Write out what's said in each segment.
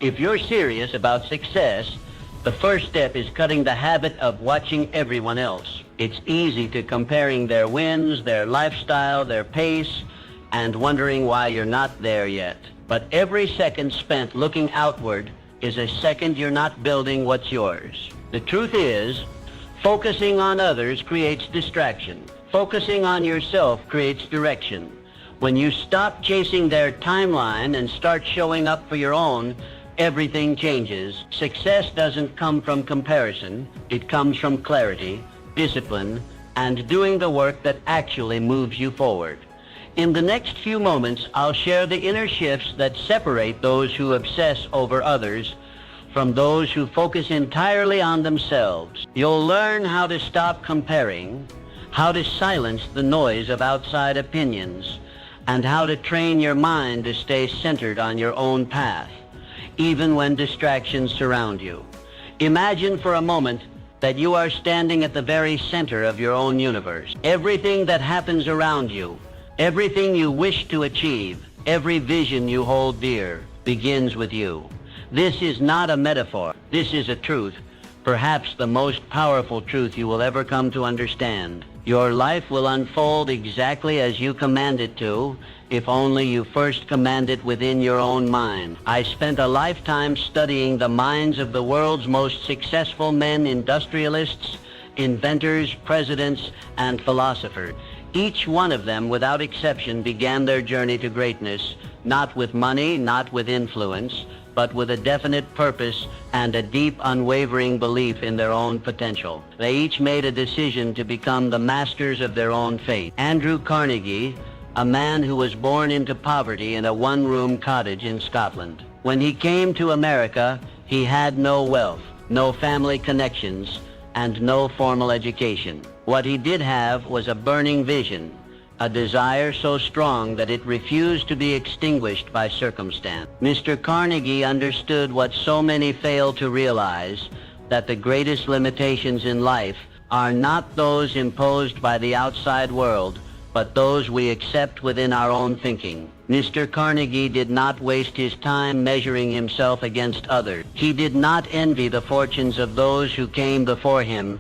If you're serious about success, the first step is cutting the habit of watching everyone else. It's easy to comparing their wins, their lifestyle, their pace, and wondering why you're not there yet. But every second spent looking outward is a second you're not building what's yours. The truth is, focusing on others creates distraction. Focusing on yourself creates direction. When you stop chasing their timeline and start showing up for your own, everything changes. Success doesn't come from comparison. It comes from clarity, discipline, and doing the work that actually moves you forward. In the next few moments, I'll share the inner shifts that separate those who obsess over others from those who focus entirely on themselves. You'll learn how to stop comparing, how to silence the noise of outside opinions, and how to train your mind to stay centered on your own path, even when distractions surround you. Imagine for a moment that you are standing at the very center of your own universe. Everything that happens around you, everything you wish to achieve, every vision you hold dear, begins with you. This is not a metaphor. This is a truth, perhaps the most powerful truth you will ever come to understand. Your life will unfold exactly as you command it to, if only you first command it within your own mind. I spent a lifetime studying the minds of the world's most successful men, industrialists, inventors, presidents, and philosophers. Each one of them, without exception, began their journey to greatness, not with money, not with influence, but with a definite purpose and a deep, unwavering belief in their own potential. They each made a decision to become the masters of their own fate. Andrew Carnegie, a man who was born into poverty in a one-room cottage in Scotland. When he came to America, he had no wealth, no family connections, and no formal education. What he did have was a burning vision, a desire so strong that it refused to be extinguished by circumstance. Mr. Carnegie understood what so many fail to realize, that the greatest limitations in life are not those imposed by the outside world, but those we accept within our own thinking. Mr. Carnegie did not waste his time measuring himself against others. He did not envy the fortunes of those who came before him,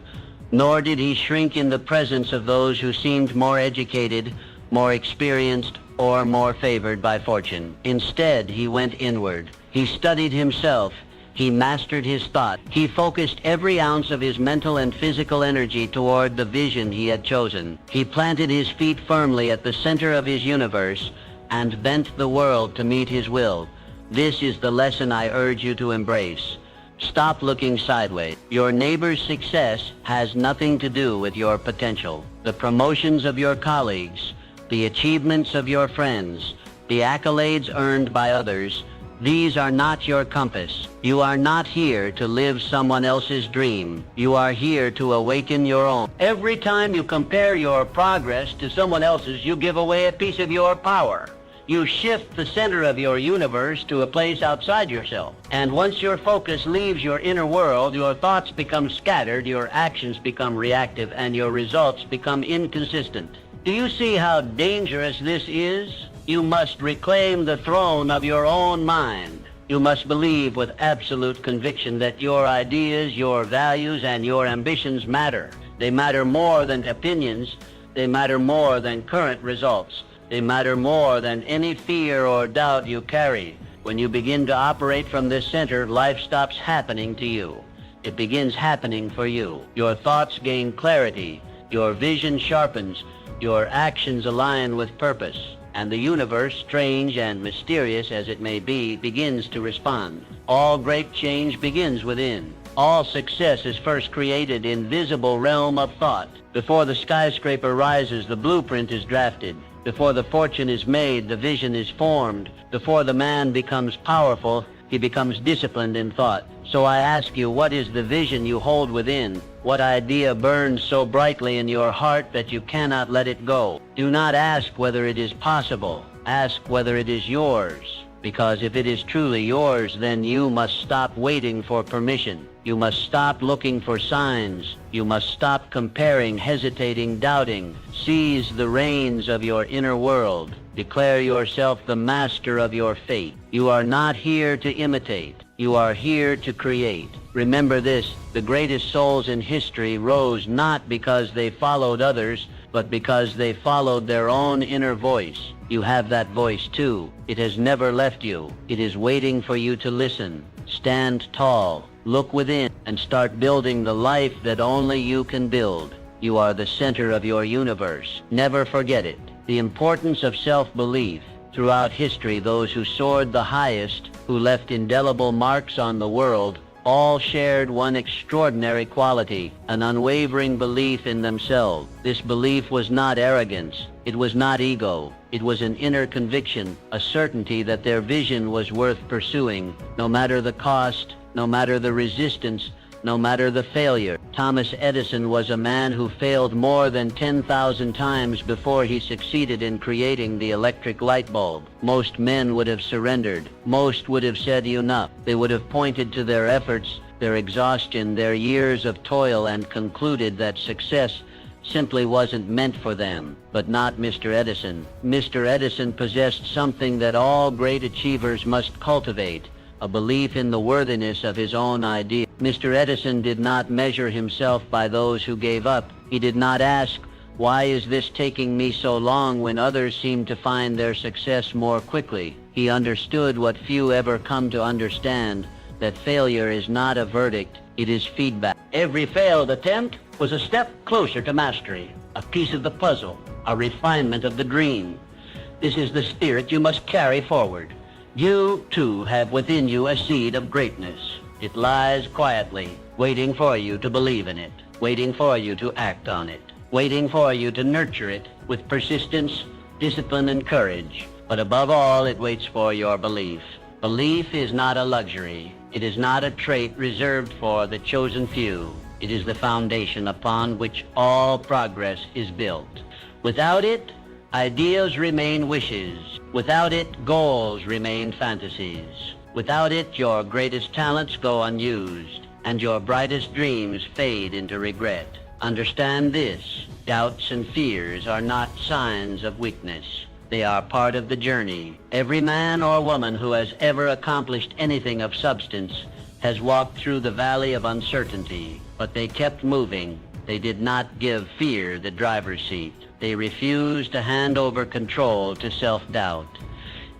nor did he shrink in the presence of those who seemed more educated, more experienced, or more favored by fortune. Instead, he went inward. He studied himself. He mastered his thought. He focused every ounce of his mental and physical energy toward the vision he had chosen. He planted his feet firmly at the center of his universe and bent the world to meet his will. This is the lesson I urge you to embrace. Stop looking sideways. Your neighbor's success has nothing to do with your potential. The promotions of your colleagues, the achievements of your friends, the accolades earned by others, these are not your compass. You are not here to live someone else's dream. You are here to awaken your own. Every time you compare your progress to someone else's, you give away a piece of your power. You shift the center of your universe to a place outside yourself. And once your focus leaves your inner world, your thoughts become scattered, your actions become reactive, and your results become inconsistent. Do you see how dangerous this is? You must reclaim the throne of your own mind. You must believe with absolute conviction that your ideas, your values, and your ambitions matter. They matter more than opinions. They matter more than current results. They matter more than any fear or doubt you carry. When you begin to operate from this center, life stops happening to you. It begins happening for you. Your thoughts gain clarity. Your vision sharpens. Your actions align with purpose. And the universe, strange and mysterious as it may be, begins to respond. All great change begins within. All success is first created in visible realm of thought. Before the skyscraper rises, the blueprint is drafted. Before the fortune is made, the vision is formed. Before the man becomes powerful, he becomes disciplined in thought. So I ask you, what is the vision you hold within? What idea burns so brightly in your heart that you cannot let it go? Do not ask whether it is possible. Ask whether it is yours. Because if it is truly yours, then you must stop waiting for permission. You must stop looking for signs. You must stop comparing, hesitating, doubting. Seize the reins of your inner world. Declare yourself the master of your fate. You are not here to imitate. You are here to create. Remember this, the greatest souls in history rose not because they followed others, but because they followed their own inner voice. You have that voice too. It has never left you. It is waiting for you to listen. Stand tall, look within, and start building the life that only you can build. You are the center of your universe. Never forget it. The importance of self-belief. Throughout history, those who soared the highest, who left indelible marks on the world, all shared one extraordinary quality, an unwavering belief in themselves. This belief was not arrogance. It was not ego. It was an inner conviction, a certainty that their vision was worth pursuing, no matter the cost, no matter the resistance, no matter the failure. Thomas Edison was a man who failed more than 10,000 times before he succeeded in creating the electric light bulb. Most men would have surrendered. Most would have said enough. They would have pointed to their efforts, their exhaustion, their years of toil, and concluded that success simply wasn't meant for them. But not Mr. Edison. Mr. Edison possessed something that all great achievers must cultivate, a belief in the worthiness of his own idea. Mr. Edison did not measure himself by those who gave up. He did not ask, "Why is this taking me so long when others seem to find their success more quickly?" He understood what few ever come to understand, that failure is not a verdict, it is feedback. Every failed attempt was a step closer to mastery, a piece of the puzzle, a refinement of the dream. This is the spirit you must carry forward. You, too, have within you a seed of greatness. It lies quietly, waiting for you to believe in it, waiting for you to act on it, waiting for you to nurture it with persistence, discipline, and courage. But above all, it waits for your belief. Belief is not a luxury. It is not a trait reserved for the chosen few. It is the foundation upon which all progress is built. Without it, ideas remain wishes. Without it, goals remain fantasies. Without it, your greatest talents go unused, and your brightest dreams fade into regret. Understand this: doubts and fears are not signs of weakness. They are part of the journey. Every man or woman who has ever accomplished anything of substance has walked through the valley of uncertainty, but they kept moving. They did not give fear the driver's seat. They refused to hand over control to self-doubt.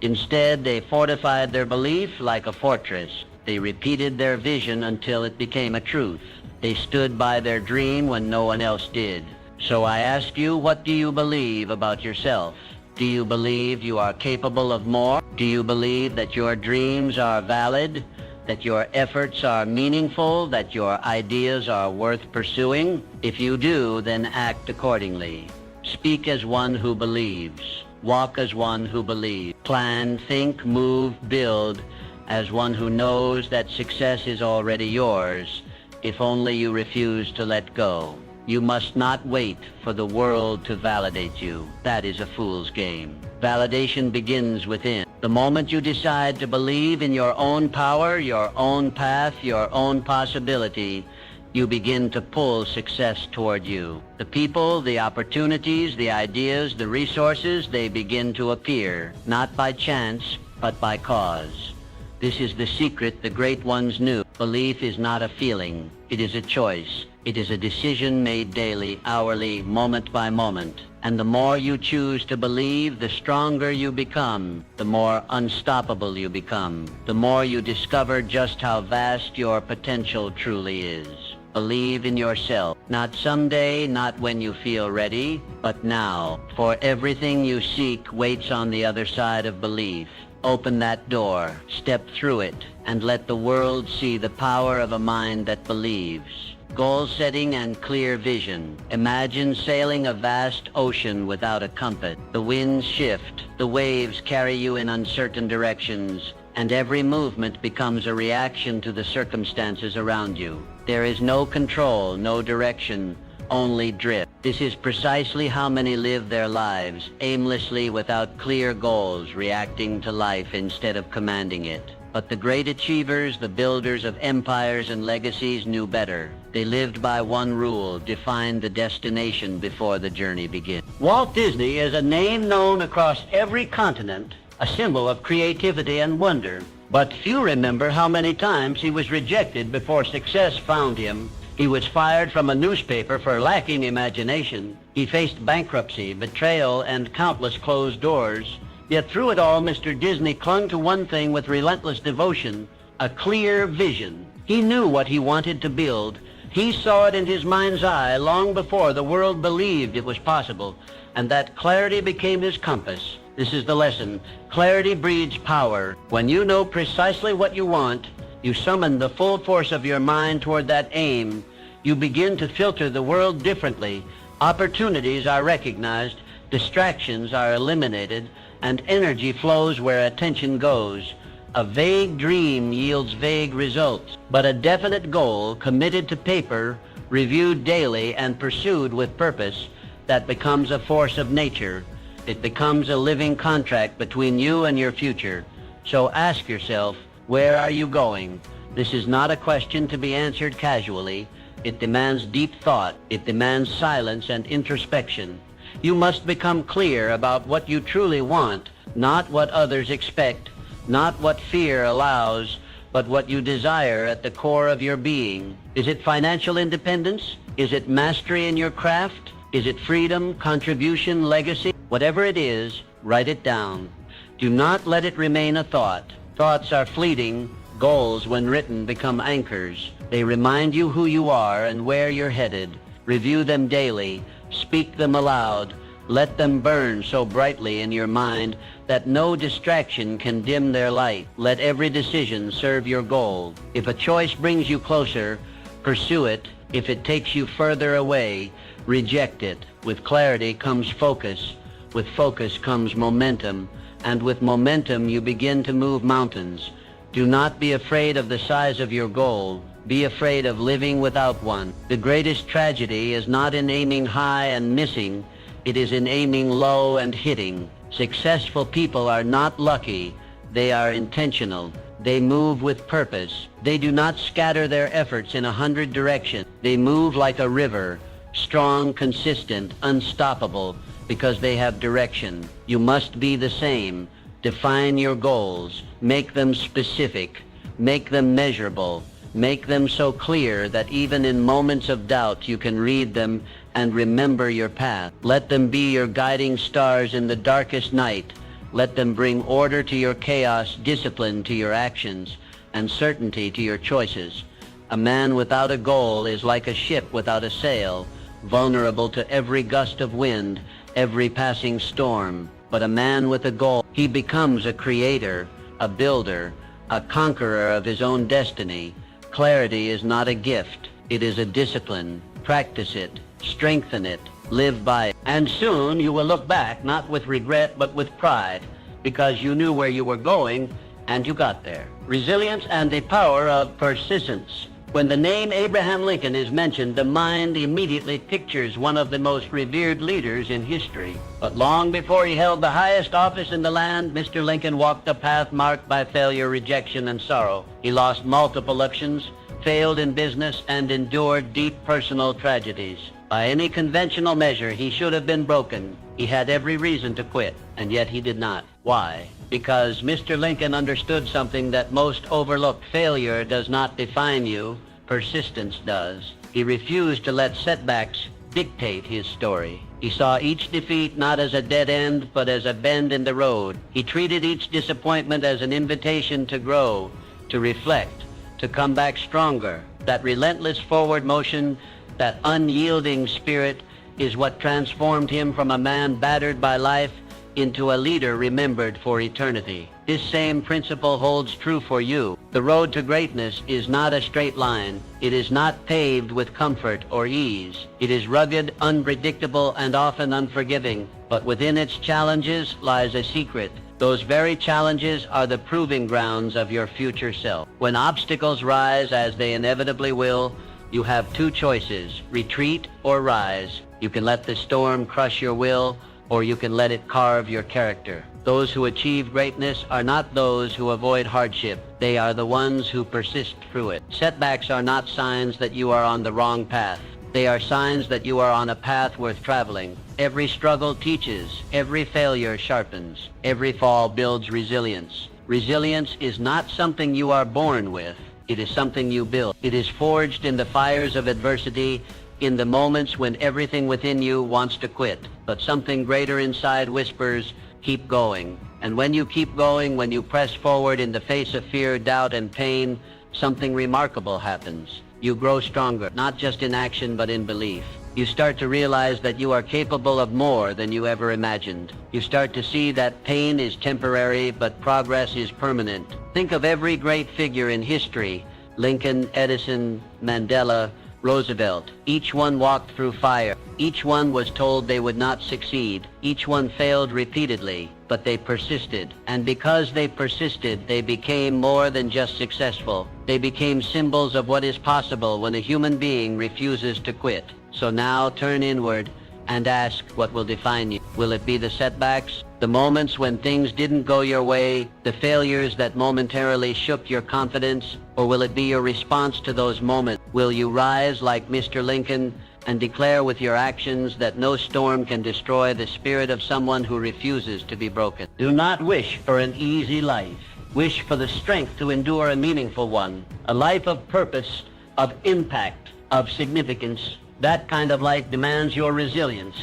Instead, they fortified their belief like a fortress. They repeated their vision until it became a truth. They stood by their dream when no one else did. So I ask you, what do you believe about yourself? Do you believe you are capable of more? Do you believe that your dreams are valid? That your efforts are meaningful? That your ideas are worth pursuing? If you do, then act accordingly. Speak as one who believes. Walk as one who believes. Plan, think, move, build as one who knows that success is already yours, if only you refuse to let go. You must not wait for the world to validate you. That is a fool's game. Validation begins within. The moment you decide to believe in your own power, your own path, your own possibility, you begin to pull success toward you. The people, the opportunities, the ideas, the resources, they begin to appear, not by chance, but by cause. This is the secret the great ones knew. Belief is not a feeling. It is a choice. It is a decision made daily, hourly, moment by moment. And the more you choose to believe, the stronger you become, the more unstoppable you become, the more you discover just how vast your potential truly is. Believe in yourself. Not someday, not when you feel ready, but now. For everything you seek waits on the other side of belief. Open that door, step through it, and let the world see the power of a mind that believes. Goal setting and clear vision. Imagine sailing a vast ocean without a compass. The winds shift, the waves carry you in uncertain directions, and every movement becomes a reaction to the circumstances around you. There is no control, no direction, only drift. This is precisely how many live their lives, aimlessly without clear goals, reacting to life instead of commanding it. But the great achievers, the builders of empires and legacies, knew better. They lived by one rule: define the destination before the journey begins. Walt Disney is a name known across every continent, a symbol of creativity and wonder. But few remember how many times he was rejected before success found him. He was fired from a newspaper for lacking imagination. He faced bankruptcy, betrayal, and countless closed doors. Yet through it all, Mr. Disney clung to one thing with relentless devotion, a clear vision. He knew what he wanted to build. He saw it in his mind's eye long before the world believed it was possible, and that clarity became his compass. This is the lesson. Clarity breeds power. When you know precisely what you want, you summon the full force of your mind toward that aim. You begin to filter the world differently. Opportunities are recognized, distractions are eliminated, and energy flows where attention goes. A vague dream yields vague results, but a definite goal, committed to paper, reviewed daily, and pursued with purpose, that becomes a force of nature. It becomes a living contract between you and your future. So ask yourself, where are you going? This is not a question to be answered casually. It demands deep thought. It demands silence and introspection. You must become clear about what you truly want, not what others expect, not what fear allows, but what you desire at the core of your being. Is it financial independence? Is it mastery in your craft? Is it freedom, contribution, legacy? Whatever it is, write it down. Do not let it remain a thought. Thoughts are fleeting. Goals, when written, become anchors. They remind you who you are and where you're headed. Review them daily. Speak them aloud. Let them burn so brightly in your mind that no distraction can dim their light. Let every decision serve your goal. If a choice brings you closer, pursue it. If it takes you further away, reject it. With clarity comes focus. With focus comes momentum. And with momentum you begin to move mountains. Do not be afraid of the size of your goal. Be afraid of living without one. The greatest tragedy is not in aiming high and missing. It is in aiming low and hitting. Successful people are not lucky. They are intentional. They move with purpose. They do not scatter their efforts in 100 directions. They move like a river, strong, consistent, unstoppable, because they have direction. You must be the same. Define your goals. Make them specific. Make them measurable. Make them so clear that even in moments of doubt you can read them and remember your path. Let them be your guiding stars in the darkest night. Let them bring order to your chaos, discipline to your actions, and certainty to your choices. A man without a goal is like a ship without a sail, vulnerable to every gust of wind, every passing storm. But a man with a goal, he becomes a creator, a builder, a conqueror of his own destiny. Clarity is not a gift. It is a discipline. Practice it. Strengthen it. Live by it. And soon you will look back, not with regret, but with pride, because you knew where you were going and you got there. Resilience and the power of persistence. When the name Abraham Lincoln is mentioned, the mind immediately pictures one of the most revered leaders in history. But long before he held the highest office in the land, Mr. Lincoln walked a path marked by failure, rejection, and sorrow. He lost multiple elections, failed in business, and endured deep personal tragedies. By any conventional measure, he should have been broken. He had every reason to quit, and yet he did not. Why? Because Mr. Lincoln understood something that most overlook. Failure does not define you. Persistence does. He refused to let setbacks dictate his story. He saw each defeat not as a dead end, but as a bend in the road. He treated each disappointment as an invitation to grow, to reflect, to come back stronger. That relentless forward motion, that unyielding spirit, is what transformed him from a man battered by life into a leader remembered for eternity. This same principle holds true for you. The road to greatness is not a straight line. It is not paved with comfort or ease. It is rugged, unpredictable, and often unforgiving. But within its challenges lies a secret. Those very challenges are the proving grounds of your future self. When obstacles rise, as they inevitably will, you have two choices: retreat or rise. You can let the storm crush your will, or you can let it carve your character. Those who achieve greatness are not those who avoid hardship. They are the ones who persist through it. Setbacks are not signs that you are on the wrong path. They are signs that you are on a path worth traveling. Every struggle teaches. Every failure sharpens. Every fall builds resilience. Resilience is not something you are born with. It is something you build. It is forged in the fires of adversity, in the moments when everything within you wants to quit. But something greater inside whispers, keep going. And when you keep going, when you press forward in the face of fear, doubt, and pain, something remarkable happens. You grow stronger, not just in action, but in belief. You start to realize that you are capable of more than you ever imagined. You start to see that pain is temporary, but progress is permanent. Think of every great figure in history: Lincoln, Edison, Mandela, Roosevelt. Each one walked through fire. Each one was told they would not succeed. Each one failed repeatedly, but they persisted. And because they persisted, they became more than just successful. They became symbols of what is possible when a human being refuses to quit. So now turn inward and ask, what will define you? Will it be the setbacks, the moments when things didn't go your way, the failures that momentarily shook your confidence? Or will it be your response to those moments? Will you rise like Mr. Lincoln and declare with your actions that no storm can destroy the spirit of someone who refuses to be broken? Do not wish for an easy life. Wish for the strength to endure a meaningful one, a life of purpose, of impact, of significance. That kind of life demands your resilience.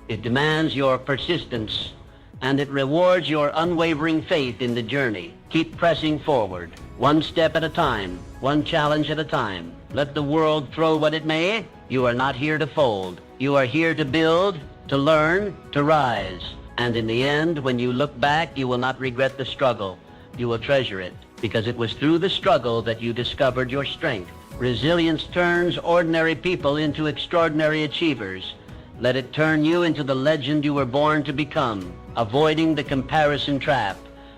It demands your persistence, and it rewards your unwavering faith in the journey. Keep pressing forward, one step at a time, one challenge at a time. Let the world throw what it may. You are not here to fold. You are here to build, to learn, to rise. And in the end, when you look back, you will not regret the struggle. You will treasure it, because it was through the struggle that you discovered your strength. Resilience turns ordinary people into extraordinary achievers. Let it turn you into the legend you were born to become, avoiding the comparison trap.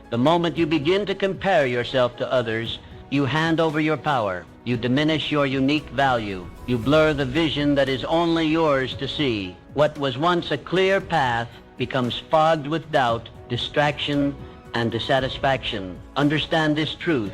The moment you begin to compare yourself to others, you hand over your power. You diminish your unique value. You blur the vision that is only yours to see. What was once a clear path becomes fogged with doubt, distraction, and dissatisfaction. Understand this truth.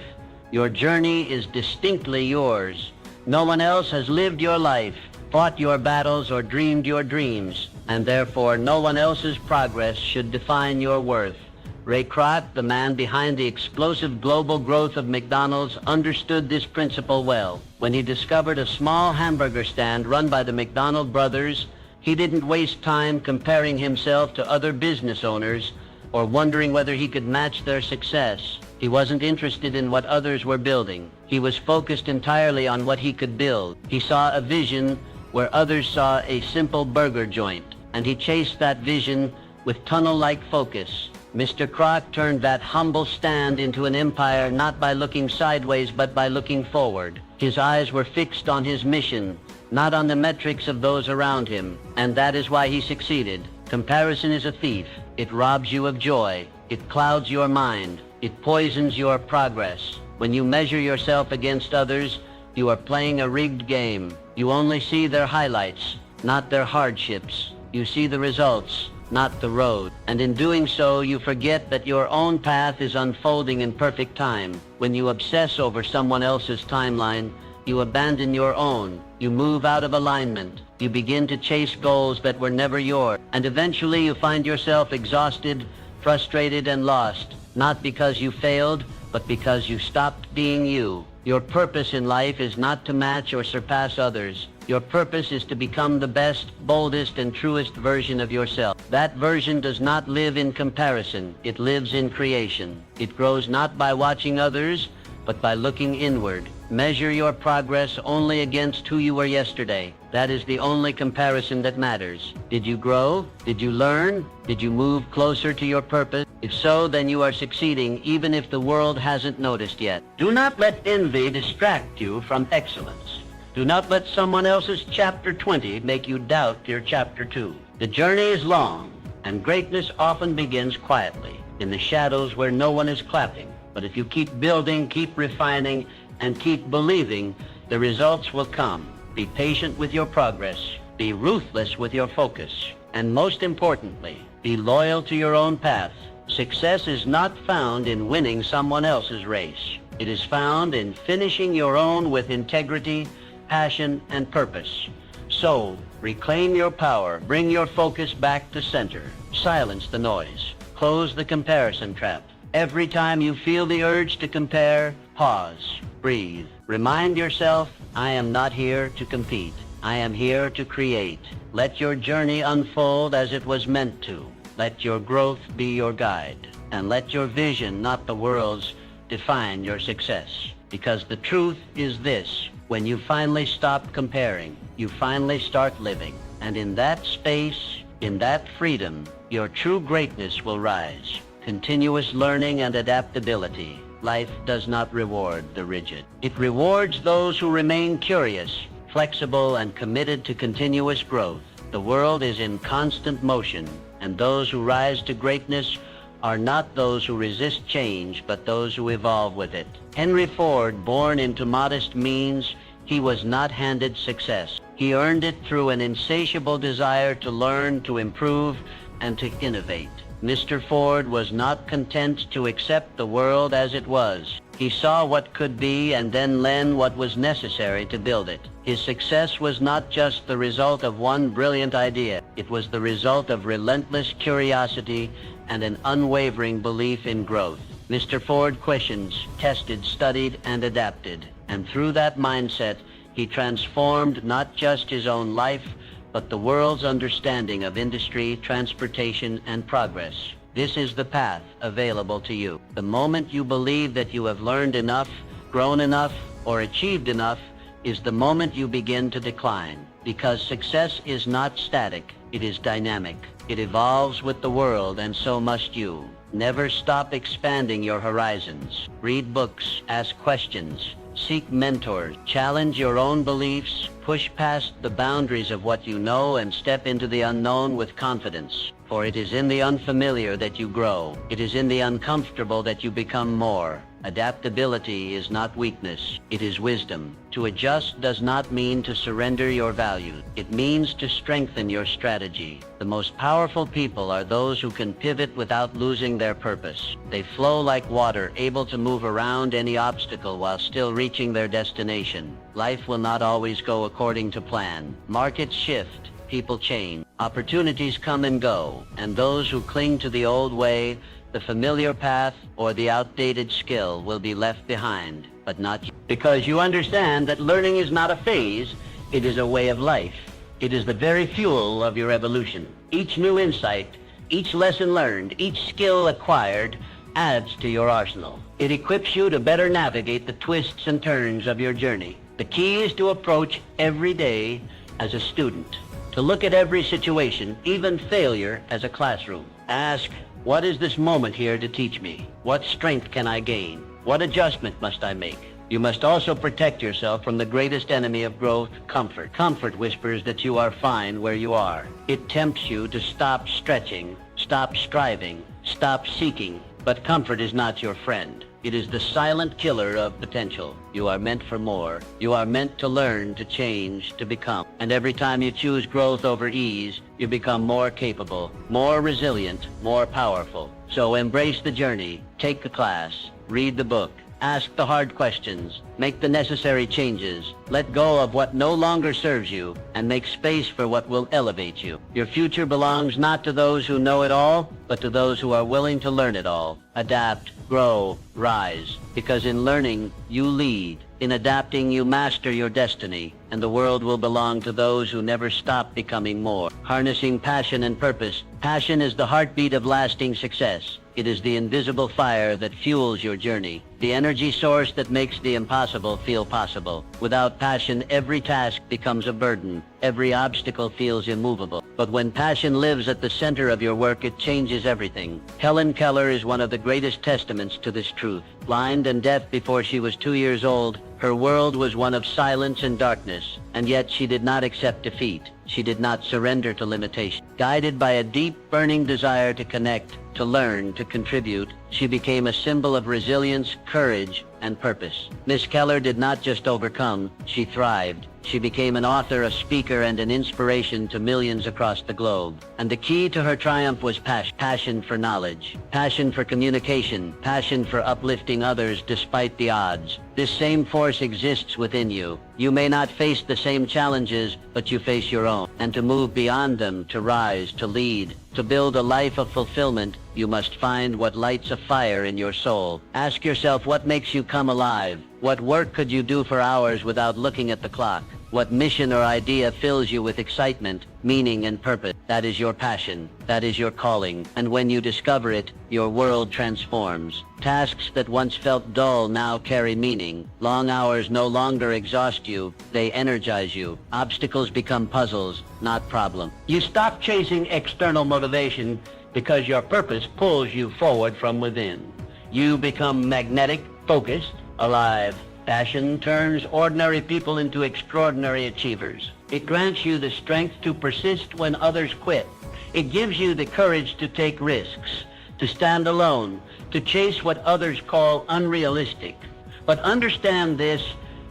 Your journey is distinctly yours. No one else has lived your life, fought your battles, or dreamed your dreams, and therefore no one else's progress should define your worth. Ray Kroc, the man behind the explosive global growth of McDonald's, understood this principle well. When he discovered a small hamburger stand run by the McDonald brothers, he didn't waste time comparing himself to other business owners or wondering whether he could match their success. He wasn't interested in what others were building. He was focused entirely on what he could build. He saw a vision where others saw a simple burger joint, and he chased that vision with tunnel-like focus. Mr. Kroc turned that humble stand into an empire not by looking sideways but by looking forward. His eyes were fixed on his mission, not on the metrics of those around him, and that is why he succeeded. Comparison is a thief. It robs you of joy. It clouds your mind. It poisons your progress. When you measure yourself against others, you are playing a rigged game. You only see their highlights, not their hardships. You see the results, not the road. And in doing so, you forget that your own path is unfolding in perfect time. When you obsess over someone else's timeline, you abandon your own. You move out of alignment. You begin to chase goals that were never yours. And eventually you find yourself exhausted, frustrated, and lost. Not because you failed, but because you stopped being you. Your purpose in life is not to match or surpass others. Your purpose is to become the best, boldest, and truest version of yourself. That version does not live in comparison. It lives in creation. It grows not by watching others, but by looking inward. Measure your progress only against who you were yesterday. That is the only comparison that matters. Did you grow? Did you learn? Did you move closer to your purpose? If so, then you are succeeding, even if the world hasn't noticed yet. Do not let envy distract you from excellence. Do not let someone else's chapter 20 make you doubt your chapter 2. The journey is long, and greatness often begins quietly, in the shadows where no one is clapping. But if you keep building, keep refining, and keep believing, the results will come. Be patient with your progress. Be ruthless with your focus. And most importantly, be loyal to your own path. Success is not found in winning someone else's race. It is found in finishing your own with integrity, passion, and purpose. So, reclaim your power. Bring your focus back to center. Silence the noise. Close the comparison trap. Every time you feel the urge to compare, pause, breathe. Remind yourself, I am not here to compete. I am here to create. Let your journey unfold as it was meant to. Let your growth be your guide. And let your vision, not the world's, define your success. Because the truth is this: when you finally stop comparing, you finally start living. And in that space, in that freedom, your true greatness will rise. Continuous learning and adaptability. Life does not reward the rigid. It rewards those who remain curious, flexible, and committed to continuous growth. The world is in constant motion, and those who rise to greatness are not those who resist change, but those who evolve with it. Henry Ford, born into modest means, he was not handed success. He earned it through an insatiable desire to learn, to improve, and to innovate. Mr. Ford was not content to accept the world as it was. He saw what could be and then learned what was necessary to build it. His success was not just the result of one brilliant idea. It was the result of relentless curiosity and an unwavering belief in growth. Mr. Ford questioned, tested, studied, and adapted. And through that mindset, he transformed not just his own life, but the world's understanding of industry, transportation, and progress. This is the path available to you. The moment you believe that you have learned enough, grown enough, or achieved enough is the moment you begin to decline. Because success is not static, it is dynamic. It evolves with the world, and so must you. Never stop expanding your horizons. Read books, ask questions, seek mentors, challenge your own beliefs, push past the boundaries of what you know, and step into the unknown with confidence. For it is in the unfamiliar that you grow. It is in the uncomfortable that you become more. Adaptability is not weakness, it is wisdom. To adjust does not mean to surrender your values. It means to strengthen your strategy. The most powerful people are those who can pivot without losing their purpose. They flow like water, able to move around any obstacle while still reaching their destination. Life will not always go according to plan. Markets shift, people change, opportunities come and go, and those who cling to the old way, the familiar path, or the outdated skill will be left behind, but not you. Because you understand that learning is not a phase, it is a way of life. It is the very fuel of your evolution. Each new insight, each lesson learned, each skill acquired adds to your arsenal. It equips you to better navigate the twists and turns of your journey. The key is to approach every day as a student, to look at every situation, even failure, as a classroom. Ask, what is this moment here to teach me? What strength can I gain? What adjustment must I make? You must also protect yourself from the greatest enemy of growth, comfort. Comfort whispers that you are fine where you are. It tempts you to stop stretching, stop striving, stop seeking. But comfort is not your friend. It is the silent killer of potential. You are meant for more. You are meant to learn, to change, to become. And every time you choose growth over ease, you become more capable, more resilient, more powerful. So embrace the journey, take the class, read the book, ask the hard questions, make the necessary changes, let go of what no longer serves you, and make space for what will elevate you. Your future belongs not to those who know it all, but to those who are willing to learn it all. Adapt, grow, rise. Because in learning, you lead. In adapting, you master your destiny, and the world will belong to those who never stop becoming more. Harnessing passion and purpose. Passion is the heartbeat of lasting success. It is the invisible fire that fuels your journey, the energy source that makes the impossible feel possible. Without passion, every task becomes a burden. Every obstacle feels immovable. But when passion lives at the center of your work, it changes everything. Helen Keller is one of the greatest testaments to this truth. Blind and deaf before she was 2 years old, her world was one of silence and darkness, and yet she did not accept defeat. She did not surrender to limitation. Guided by a deep, burning desire to connect, to learn, to contribute, she became a symbol of resilience, courage, and purpose. Miss Keller did not just overcome, she thrived. She became an author, a speaker, and an inspiration to millions across the globe. And the key to her triumph was passion for knowledge, passion for communication, passion for uplifting others despite the odds, This same force exists within you. You may not face the same challenges, but you face your own. And to move beyond them, to rise, to lead, to build a life of fulfillment, you must find what lights a fire in your soul. Ask yourself what makes you come alive. What work could you do for hours without looking at the clock? What mission or idea fills you with excitement, meaning, and purpose? That is your passion. That is your calling. And when you discover it, your world transforms. Tasks that once felt dull now carry meaning. Long hours no longer exhaust you. They energize you. Obstacles become puzzles, not problems. You stop chasing external motivation because your purpose pulls you forward from within. You become magnetic, focused, alive. Passion turns ordinary people into extraordinary achievers. It grants you the strength to persist when others quit. It gives you the courage to take risks, to stand alone, to chase what others call unrealistic. But understand this,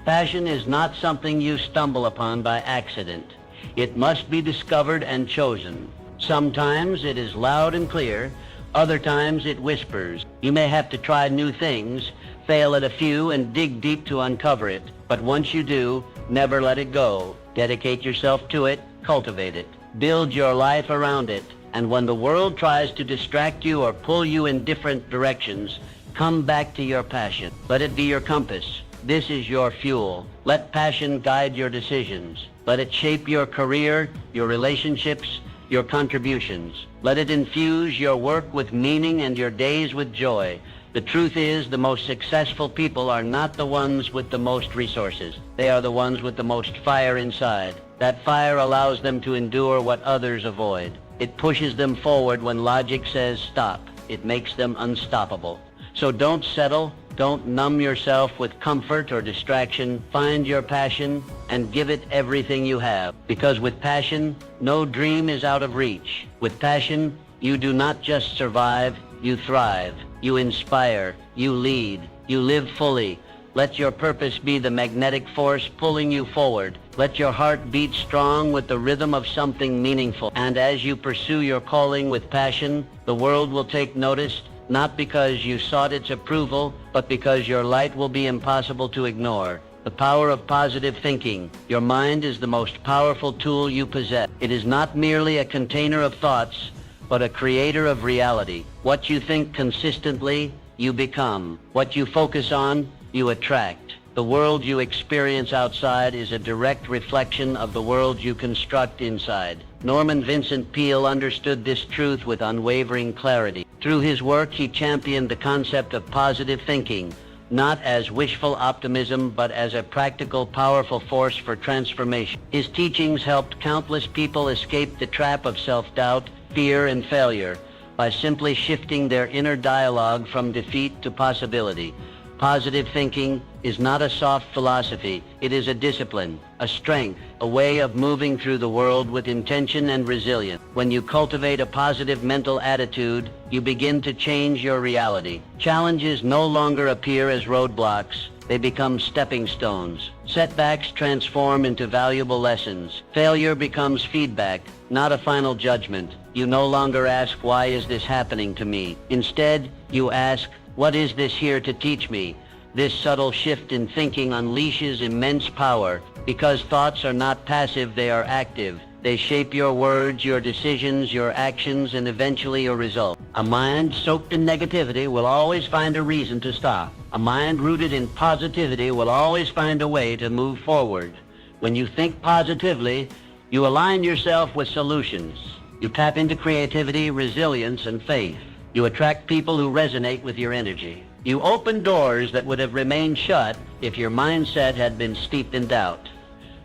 passion is not something you stumble upon by accident. It must be discovered and chosen. Sometimes it is loud and clear, other times it whispers. You may have to try new things, fail at a few, and dig deep to uncover it. But once you do, never let it go. Dedicate yourself to it, cultivate it. Build your life around it. And when the world tries to distract you or pull you in different directions, come back to your passion. Let it be your compass. This is your fuel. Let passion guide your decisions. Let it shape your career, your relationships, your contributions. Let it infuse your work with meaning and your days with joy. The truth is, the most successful people are not the ones with the most resources. They are the ones with the most fire inside. That fire allows them to endure what others avoid. It pushes them forward when logic says stop. It makes them unstoppable. So don't settle. Don't numb yourself with comfort or distraction. Find your passion and give it everything you have. Because with passion, no dream is out of reach. With passion, you do not just survive, you thrive. You inspire, you lead, you live fully. Let your purpose be the magnetic force pulling you forward. Let your heart beat strong with the rhythm of something meaningful. And as you pursue your calling with passion, the world will take notice, not because you sought its approval, but because your light will be impossible to ignore. The power of positive thinking. Your mind is the most powerful tool you possess. It is not merely a container of thoughts, but a creator of reality. What you think consistently, you become. What you focus on, you attract. The world you experience outside is a direct reflection of the world you construct inside. Norman Vincent Peale understood this truth with unwavering clarity. Through his work, he championed the concept of positive thinking, not as wishful optimism, but as a practical, powerful force for transformation. His teachings helped countless people escape the trap of self-doubt, fear, and failure by simply shifting their inner dialogue from defeat to possibility. Positive thinking is not a soft philosophy. It is a discipline, a strength, a way of moving through the world with intention and resilience. When you cultivate a positive mental attitude, you begin to change your reality. Challenges no longer appear as roadblocks. They become stepping stones. Setbacks transform into valuable lessons. Failure becomes feedback, not a final judgment. You no longer ask, why is this happening to me? Instead, you ask, what is this here to teach me? This subtle shift in thinking unleashes immense power. Because thoughts are not passive, they are active. They shape your words, your decisions, your actions, and eventually your results. A mind soaked in negativity will always find a reason to stop. A mind rooted in positivity will always find a way to move forward. When you think positively, you align yourself with solutions. You tap into creativity, resilience, and faith. You attract people who resonate with your energy. You open doors that would have remained shut if your mindset had been steeped in doubt.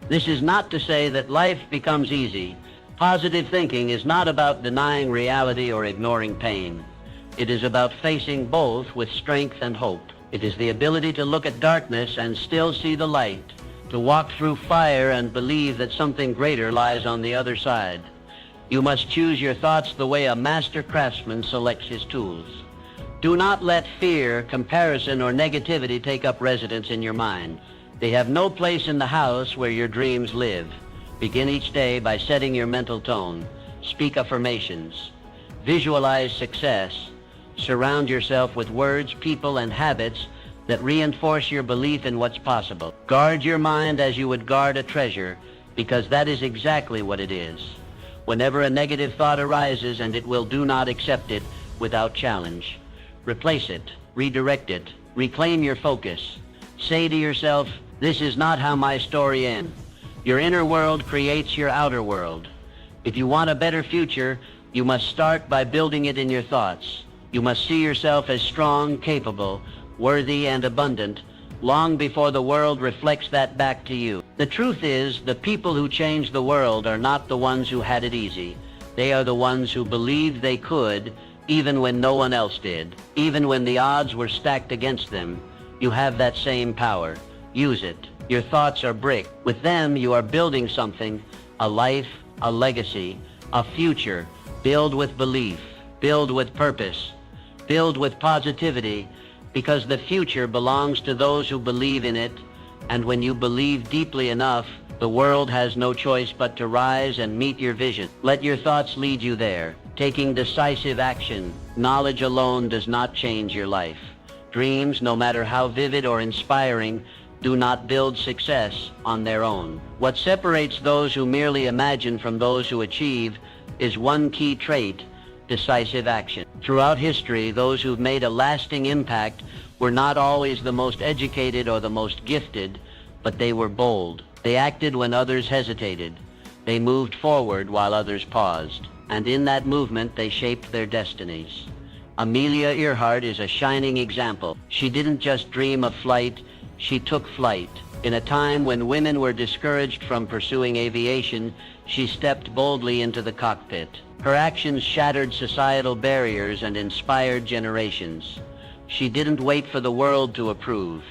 This is not to say that life becomes easy. Positive thinking is not about denying reality or ignoring pain. It is about facing both with strength and hope. It is the ability to look at darkness and still see the light, to walk through fire and believe that something greater lies on the other side. You must choose your thoughts the way a master craftsman selects his tools. Do not let fear, comparison, or negativity take up residence in your mind. They have no place in the house where your dreams live. Begin each day by setting your mental tone. Speak affirmations. Visualize success. Surround yourself with words, people, and habits that reinforce your belief in what's possible. Guard your mind as you would guard a treasure, because that is exactly what it is. Whenever a negative thought arises, and it will, do not accept it without challenge. Replace it, redirect it, reclaim your focus. Say to yourself, this is not how my story ends. Your inner world creates your outer world. If you want a better future, you must start by building it in your thoughts. You must see yourself as strong, capable, worthy, and abundant, long before the world reflects that back to you. The truth is, the people who change the world are not the ones who had it easy. They are the ones who believed they could, even when no one else did, even when the odds were stacked against them. You have that same power. Use it. Your thoughts are brick. With them, you are building something, a life, a legacy, a future. Build with belief. Build with purpose. Build with positivity, because the future belongs to those who believe in it, and when you believe deeply enough, the world has no choice but to rise and meet your vision. Let your thoughts lead you there, taking decisive action. Knowledge alone does not change your life. Dreams, no matter how vivid or inspiring, do not build success on their own. What separates those who merely imagine from those who achieve is one key trait: decisive action. Throughout history, those who've made a lasting impact were not always the most educated or the most gifted, but they were bold. They acted when others hesitated. They moved forward while others paused. And in that movement, they shaped their destinies. Amelia Earhart is a shining example. She didn't just dream of flight, she took flight. In a time when women were discouraged from pursuing aviation, she stepped boldly into the cockpit. Her actions shattered societal barriers and inspired generations. She didn't wait for the world to approve.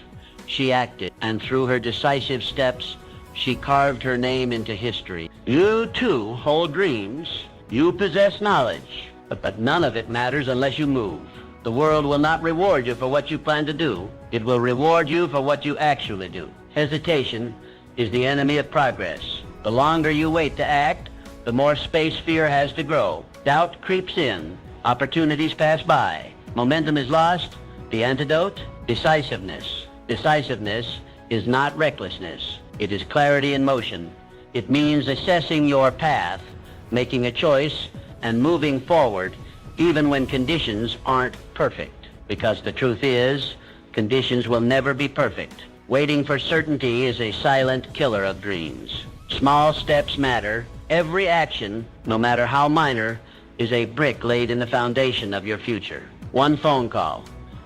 She acted, and through her decisive steps, she carved her name into history. You too hold dreams. You possess knowledge, but none of it matters unless you move. The world will not reward you for what you plan to do. It will reward you for what you actually do. Hesitation is the enemy of progress. The longer you wait to act, the more space fear has to grow. Doubt creeps in. Opportunities pass by. Momentum is lost. The antidote? Decisiveness. Decisiveness is not recklessness. It is clarity in motion. It means assessing your path, making a choice, and moving forward even when conditions aren't perfect. Because the truth is, conditions will never be perfect. Waiting for certainty is a silent killer of dreams. Small steps matter. Every action, no matter how minor, is a brick laid in the foundation of your future. One phone call,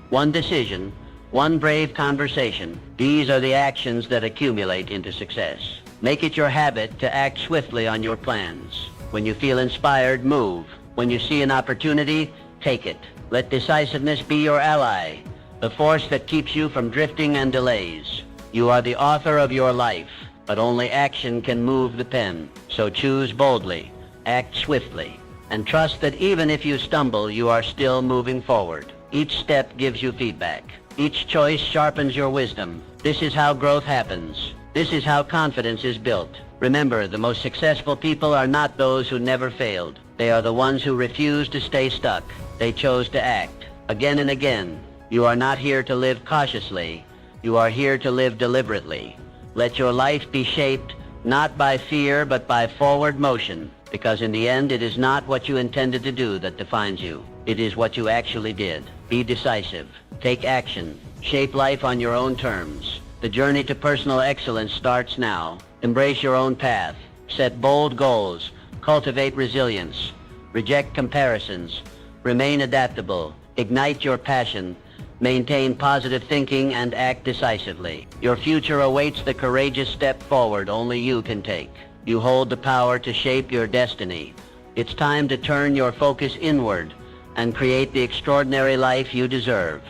one decision, one brave conversation. These are the actions that accumulate into success. Make it your habit to act swiftly on your plans. When you feel inspired, move. When you see an opportunity, take it. Let decisiveness be your ally, the force that keeps you from drifting and delays. You are the author of your life, but only action can move the pen. So choose boldly, act swiftly, and trust that even if you stumble, you are still moving forward. Each step gives you feedback. Each choice sharpens your wisdom. This is how growth happens. This is how confidence is built. Remember, the most successful people are not those who never failed. They are the ones who refused to stay stuck. They chose to act. Again and again. You are not here to live cautiously. You are here to live deliberately. Let your life be shaped not by fear, but by forward motion. Because in the end, it is not what you intended to do that defines you. It is what you actually did. Be decisive. Take action. Shape life on your own terms. The journey to personal excellence starts now. Embrace your own path. Set bold goals. Cultivate resilience. Reject comparisons. Remain adaptable. Ignite your passion. Maintain positive thinking and act decisively. Your future awaits the courageous step forward only you can take. You hold the power to shape your destiny. It's time to turn your focus inward and create the extraordinary life you deserve.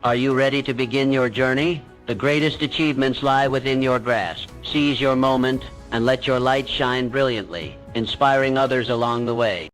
Are you ready to begin your journey? The greatest achievements lie within your grasp. Seize your moment and let your light shine brilliantly, inspiring others along the way.